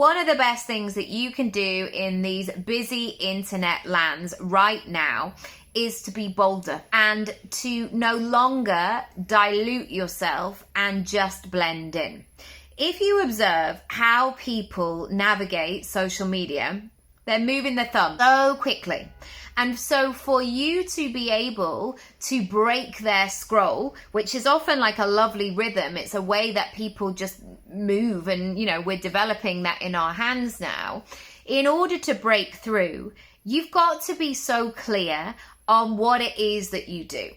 One of the best things that you can do in these busy internet lands right now is to be bolder and to no longer dilute yourself and just blend in. If you observe how people navigate social media, they're moving their thumb so quickly. And so for you to be able to break their scroll, which is often like a lovely rhythm, it's a way that people just move, and we're developing that in our hands now. In order to break through, you've got to be so clear on what it is that you do.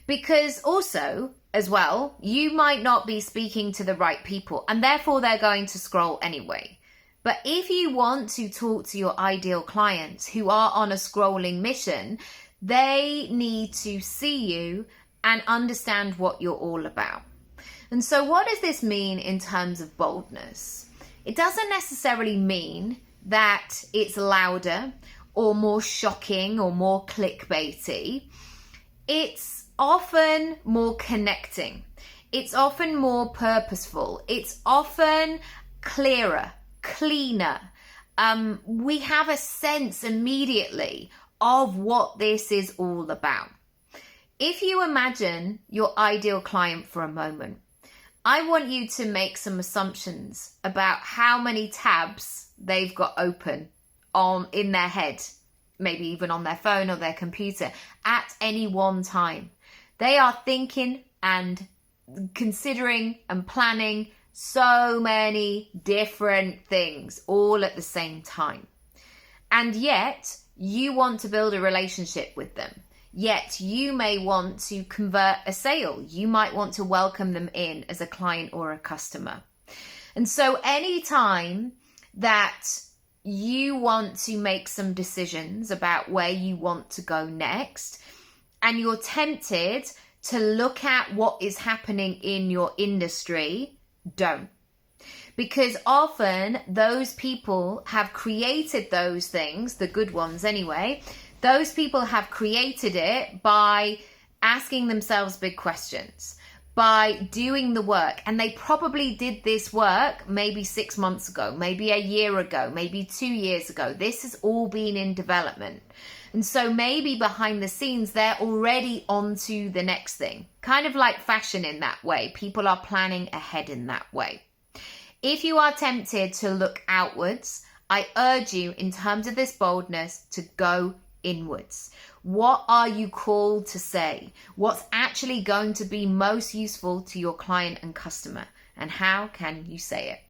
Because also, as well, you might not be speaking to the right people, and therefore they're going to scroll anyway. But if you want to talk to your ideal clients who are on a scrolling mission, they need to see you and understand what you're all about. And so what does this mean in terms of boldness? It doesn't necessarily mean that it's louder or more shocking or more clickbaity. It's often more connecting. It's often more purposeful. It's often clearer, cleaner. We have a sense immediately of what this is all about. If you imagine your ideal client for a moment, I want you to make some assumptions about how many tabs they've got open in their head, maybe even on their phone or their computer at any one time. They are thinking and considering and planning so many different things all at the same time. And yet you want to build a relationship with them. Yet you may want to convert a sale. You might want to welcome them in as a client or a customer. And so anytime that you want to make some decisions about where you want to go next, and you're tempted to look at what is happening in your industry, don't. Because often those people have created those things, the good ones anyway, those people have created it by asking themselves big questions, by doing the work. And they probably did this work maybe 6 months ago, maybe a year ago, maybe 2 years ago. This has all been in development. And so maybe behind the scenes, they're already on to the next thing. Kind of like fashion in that way. People are planning ahead in that way. If you are tempted to look outwards, I urge you in terms of this boldness to go inwards. What are you called to say? What's actually going to be most useful to your client and customer? And how can you say it?